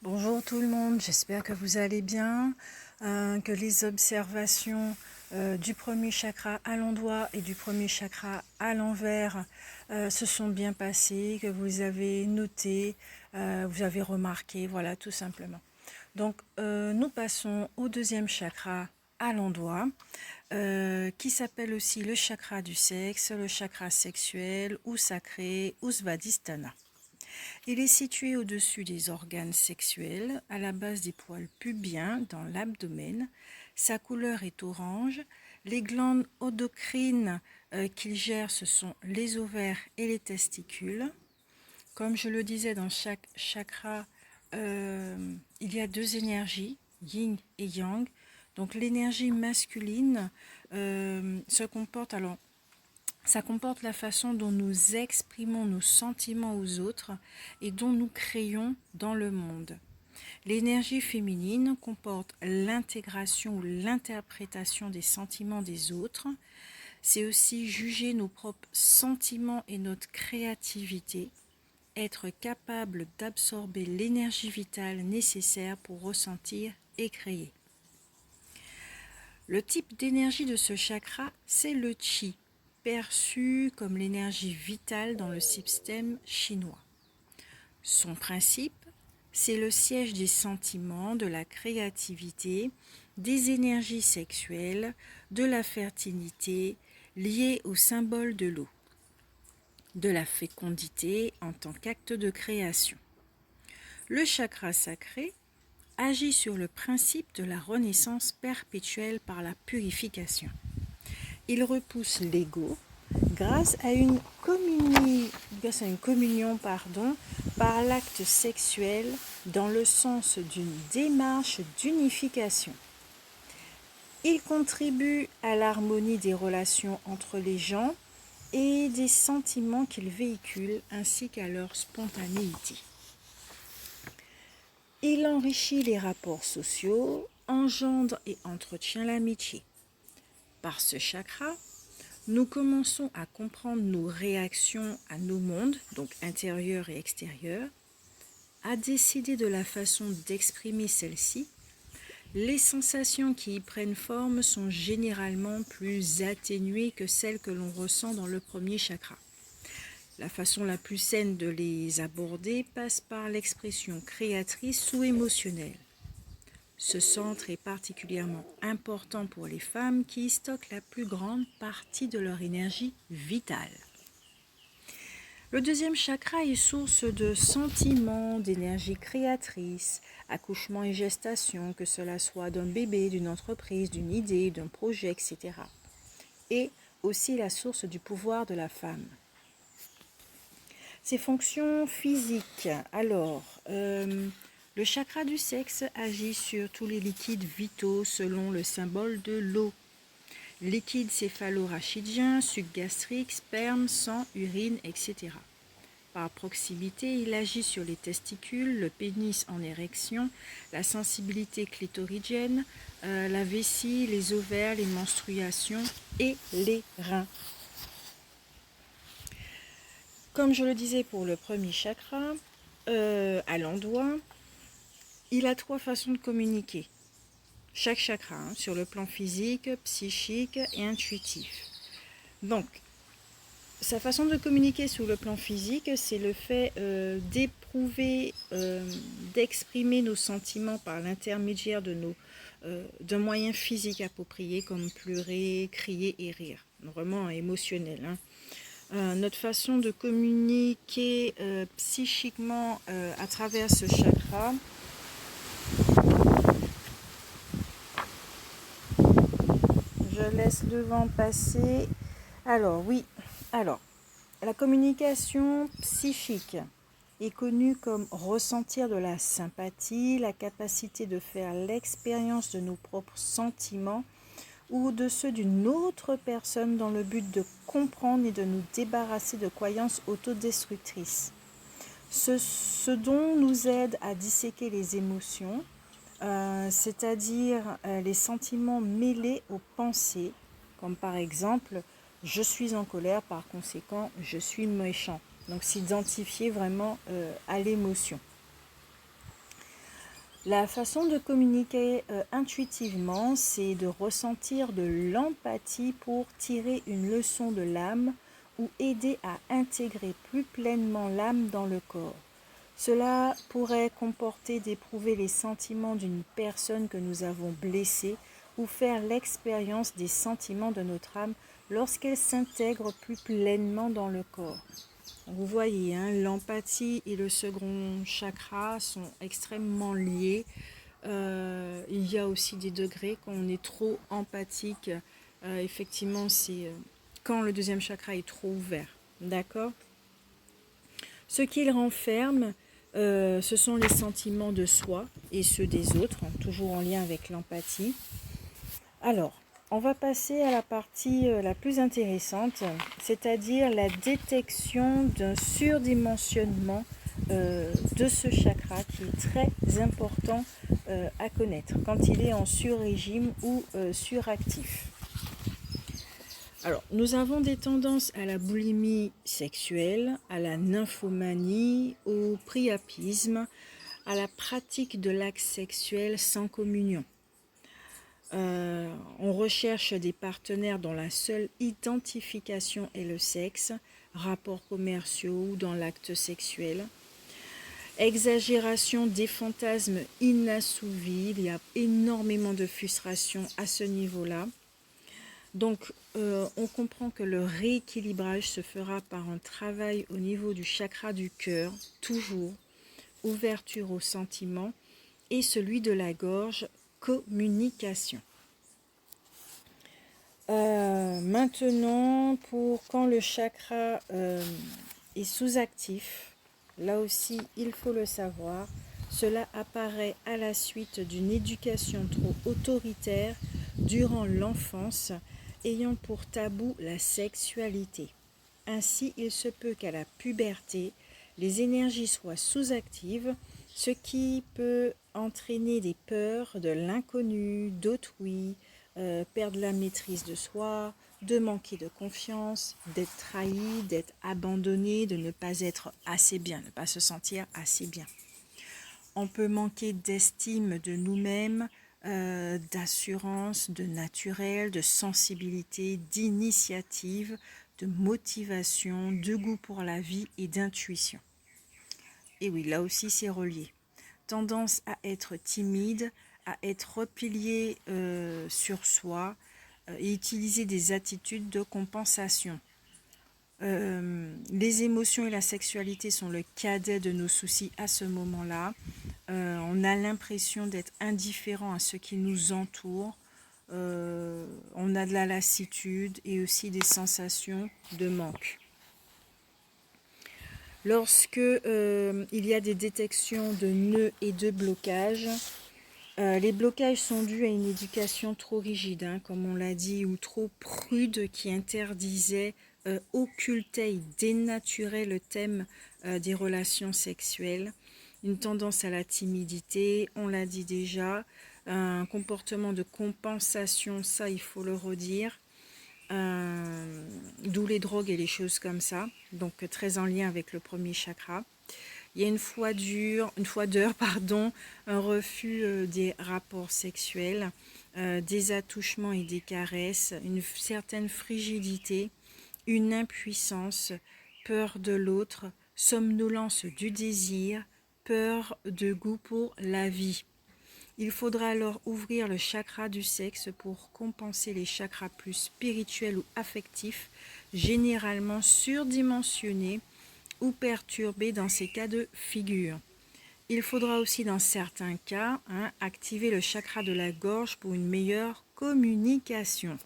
Bonjour tout le monde, j'espère que vous allez bien, que les observations du premier chakra à l'endroit et du premier chakra à l'envers se sont bien passées, que vous avez noté, vous avez remarqué, voilà tout simplement. Donc nous passons au deuxième chakra à l'endroit, qui s'appelle aussi le chakra du sexe, le chakra sexuel ou sacré ou svadhisthana. Il est situé au-dessus des organes sexuels, à la base des poils pubiens dans l'abdomen. Sa couleur est orange. Les glandes endocrines qu'il gère, ce sont les ovaires et les testicules. Comme je le disais, dans chaque chakra, il y a deux énergies, yin et yang. Donc l'énergie masculine se comporte, alors ça comporte la façon dont nous exprimons nos sentiments aux autres et dont nous créons dans le monde. L'énergie féminine comporte l'intégration ou l'interprétation des sentiments des autres. C'est aussi juger nos propres sentiments et notre créativité, être capable d'absorber l'énergie vitale nécessaire pour ressentir et créer. Le type d'énergie de ce chakra, c'est le Qi, perçu comme l'énergie vitale dans le système chinois. Son principe, c'est le siège des sentiments, de la créativité, des énergies sexuelles, de la fertilité liée au symbole de l'eau, de la fécondité en tant qu'acte de création. Le chakra sacré agit sur le principe de la renaissance perpétuelle par la purification. Il repousse l'ego grâce à une communion par l'acte sexuel dans le sens d'une démarche d'unification. Il contribue à l'harmonie des relations entre les gens et des sentiments qu'il véhicule ainsi qu'à leur spontanéité. Il enrichit les rapports sociaux, engendre et entretient l'amitié. Par ce chakra, nous commençons à comprendre nos réactions à nos mondes, donc intérieur et extérieur, à décider de la façon d'exprimer celles-ci. Les sensations qui y prennent forme sont généralement plus atténuées que celles que l'on ressent dans le premier chakra. La façon la plus saine de les aborder passe par l'expression créatrice ou émotionnelle. Ce centre est particulièrement important pour les femmes qui y stockent la plus grande partie de leur énergie vitale. Le deuxième chakra est source de sentiments, d'énergie créatrice, accouchement et gestation, que cela soit d'un bébé, d'une entreprise, d'une idée, d'un projet, etc. Et aussi la source du pouvoir de la femme. Ses fonctions physiques. Alors, le chakra du sexe agit sur tous les liquides vitaux selon le symbole de l'eau. Liquide céphalo-rachidien, suc gastrique, sperme, sang, urine, etc. Par proximité, il agit sur les testicules, le pénis en érection, la sensibilité clitoridienne, la vessie, les ovaires, les menstruations et les reins. Comme je le disais pour le premier chakra, à l'endroit, il a trois façons de communiquer. Chaque chakra, sur le plan physique, psychique et intuitif. Donc, sa façon de communiquer sur le plan physique, c'est le fait d'éprouver, d'exprimer nos sentiments par l'intermédiaire d'un moyen physique approprié comme pleurer, crier et rire. Vraiment émotionnel. Notre façon de communiquer psychiquement à travers ce chakra, je laisse le vent passer. Alors oui, la communication psychique est connue comme ressentir de la sympathie, la capacité de faire l'expérience de nos propres sentiments ou de ceux d'une autre personne dans le but de comprendre et de nous débarrasser de croyances autodestructrices. Ce dont nous aide à disséquer les émotions, c'est-à-dire les sentiments mêlés aux pensées, comme par exemple « je suis en colère, par conséquent je suis méchant ». Donc s'identifier vraiment à l'émotion. La façon de communiquer intuitivement, c'est de ressentir de l'empathie pour tirer une leçon de l'âme ou aider à intégrer plus pleinement l'âme dans le corps. Cela pourrait comporter d'éprouver les sentiments d'une personne que nous avons blessée ou faire l'expérience des sentiments de notre âme lorsqu'elle s'intègre plus pleinement dans le corps. Vous voyez, hein, l'empathie et le second chakra sont extrêmement liés. Il y a aussi des degrés quand on est trop empathique. Effectivement, c'est quand le deuxième chakra est trop ouvert. D'accord ? Ce qu'il renferme, ce sont les sentiments de soi et ceux des autres, hein, toujours en lien avec l'empathie. Alors, on va passer à la partie la plus intéressante, c'est-à-dire la détection d'un surdimensionnement de ce chakra qui est très important à connaître quand il est en sur-régime ou suractif. Alors, nous avons des tendances à la boulimie sexuelle, à la nymphomanie, au priapisme, à la pratique de l'acte sexuel sans communion. On recherche des partenaires dont la seule identification est le sexe, rapports commerciaux ou dans l'acte sexuel. Exagération des fantasmes inassouvis, il y a énormément de frustration à ce niveau-là. Donc, on comprend que le rééquilibrage se fera par un travail au niveau du chakra du cœur, toujours, ouverture aux sentiments, et celui de la gorge, communication. Maintenant, pour quand le chakra est sous-actif, là aussi, il faut le savoir, cela apparaît à la suite d'une éducation trop autoritaire durant l'enfance, ayant pour tabou la sexualité. Ainsi, il se peut qu'à la puberté, les énergies soient sous-actives, ce qui peut entraîner des peurs de l'inconnu, d'autrui, perdre la maîtrise de soi, de manquer de confiance, d'être trahi, d'être abandonné, de ne pas être assez bien, ne pas se sentir assez bien. On peut manquer d'estime de nous-mêmes, d'assurance, de naturel, de sensibilité, d'initiative, de motivation, de goût pour la vie et d'intuition. Et oui, là aussi c'est relié. Tendance à être timide, à être replié sur soi et utiliser des attitudes de compensation. Les émotions et la sexualité sont le cadet de nos soucis à ce moment-là. On a l'impression d'être indifférent à ce qui nous entoure. On a de la lassitude et aussi des sensations de manque. Lorsque il y a des détections de nœuds et de blocages, les blocages sont dus à une éducation trop rigide, hein, comme on l'a dit, ou trop prude qui interdisait, occultait et dénaturait le thème des relations sexuelles. Une tendance à la timidité, on l'a dit déjà, un comportement de compensation, ça il faut le redire, d'où les drogues et les choses comme ça, donc très en lien avec le premier chakra. Il y a une fois d'heure, un refus des rapports sexuels, des attouchements et des caresses, une certaine frigidité, une impuissance, peur de l'autre, somnolence du désir, peur de goût pour la vie. Il faudra alors ouvrir le chakra du sexe pour compenser les chakras plus spirituels ou affectifs, généralement surdimensionnés ou perturbés dans ces cas de figure. Il faudra aussi dans certains cas activer le chakra de la gorge pour une meilleure communication.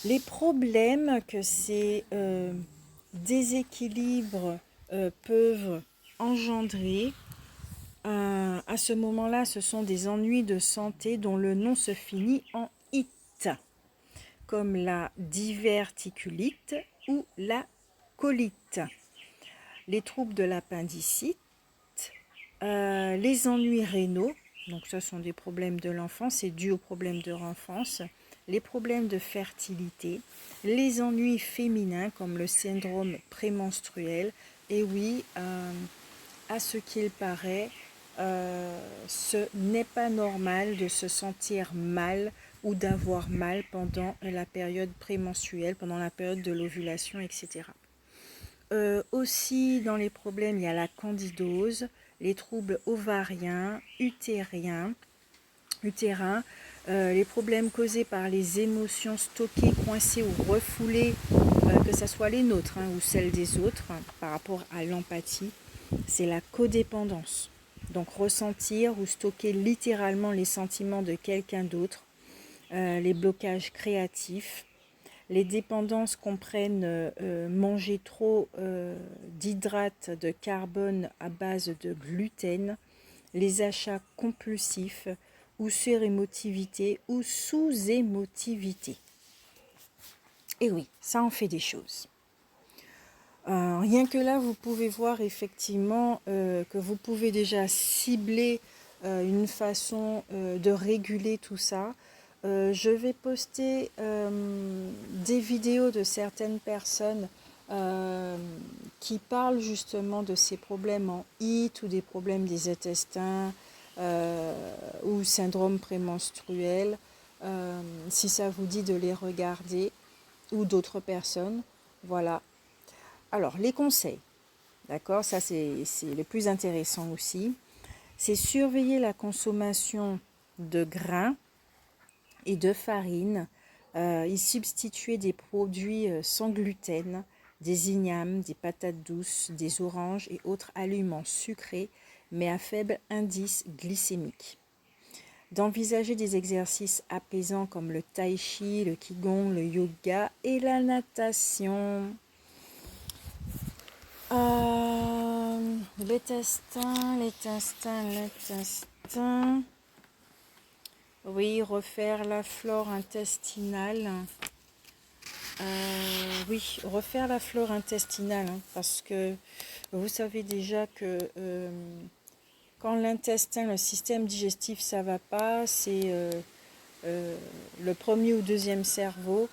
Les problèmes que ces déséquilibres peuvent engendrer, à ce moment-là, ce sont des ennuis de santé dont le nom se finit en ite, comme la diverticulite ou la colite, les troubles de l'appendicite, les ennuis rénaux, donc ce sont des problèmes de l'enfance, c'est dû aux problèmes de l'enfance, les problèmes de fertilité, les ennuis féminins comme le syndrome prémenstruel, et oui, à ce qu'il paraît, ce n'est pas normal de se sentir mal ou d'avoir mal pendant la période prémenstruelle, pendant la période de l'ovulation, etc. Aussi, dans les problèmes, il y a la candidose, les troubles ovariens, utérins, les problèmes causés par les émotions stockées, coincées ou refoulées, que ce soit les nôtres ou celles des autres, par rapport à l'empathie, c'est la codépendance. Donc ressentir ou stocker littéralement les sentiments de quelqu'un d'autre, les blocages créatifs. Les dépendances comprennent manger trop d'hydrates de carbone à base de gluten, les achats compulsifs ou surémotivité ou sous-émotivité. Et oui, ça en fait des choses. Rien que là, vous pouvez voir effectivement que vous pouvez déjà cibler une façon de réguler tout ça. Je vais poster des vidéos de certaines personnes qui parlent justement de ces problèmes en HIT ou des problèmes des intestins ou syndrome prémenstruel. Si ça vous dit de les regarder ou d'autres personnes, voilà. Alors, les conseils, d'accord, ça c'est le plus intéressant aussi, c'est surveiller la consommation de grains et de farine, y substituer des produits sans gluten, des ignames, des patates douces, des oranges et autres aliments sucrés, mais à faible indice glycémique. D'envisager des exercices apaisants comme le tai chi, le qigong, le yoga et la natation. L'intestin. Oui, refaire la flore intestinale. Oui, refaire la flore intestinale, parce que vous savez déjà que quand l'intestin, le système digestif, ça va pas, c'est le premier ou deuxième cerveau.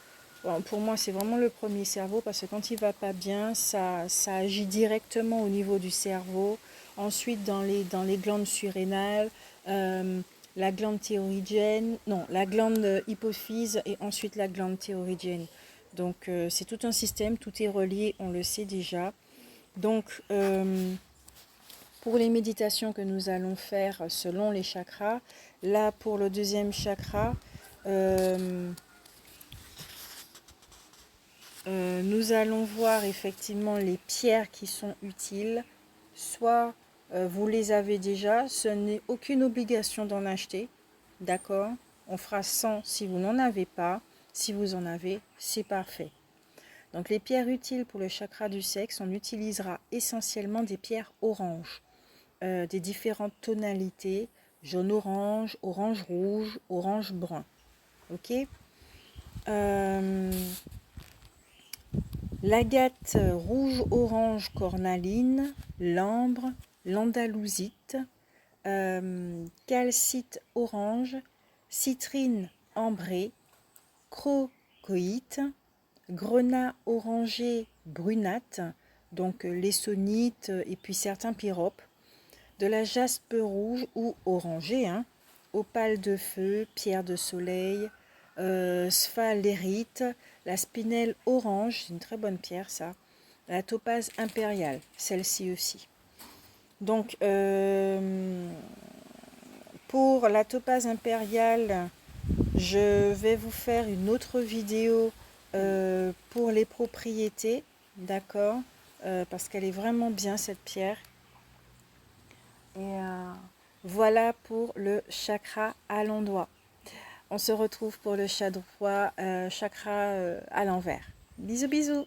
Bon, pour moi, c'est vraiment le premier cerveau parce que quand il va pas bien, ça agit directement au niveau du cerveau. Ensuite, dans les glandes surrénales, la glande thyroïdienne, non, la glande hypophyse et ensuite la glande thyroïdienne. Donc, c'est tout un système, tout est relié, on le sait déjà. Donc, pour les méditations que nous allons faire selon les chakras, là, pour le deuxième chakra, nous allons voir effectivement les pierres qui sont utiles. Soit vous les avez déjà, ce n'est aucune obligation d'en acheter, d'accord? On fera 100 si vous n'en avez pas. Si vous en avez, c'est parfait. Donc les pierres utiles pour le chakra du sexe, on utilisera essentiellement des pierres oranges, des différentes tonalités, jaune-orange, orange-rouge, orange-brun. Ok? L'agate rouge-orange cornaline, l'ambre, l'andalousite, calcite orange, citrine ambrée, crocoïte, grenat orangé brunate, donc l'essonite et puis certains pyropes, de la jaspe rouge ou orangée, opale de feu, pierre de soleil, sphalérite, la spinelle orange, c'est une très bonne pierre ça, la topaze impériale, celle-ci aussi. Donc pour la topaze impériale, je vais vous faire une autre vidéo pour les propriétés, d'accord, parce qu'elle est vraiment bien cette pierre. Et voilà pour le chakra à l'endroit. On se retrouve pour le chakra à l'envers. Bisous bisous.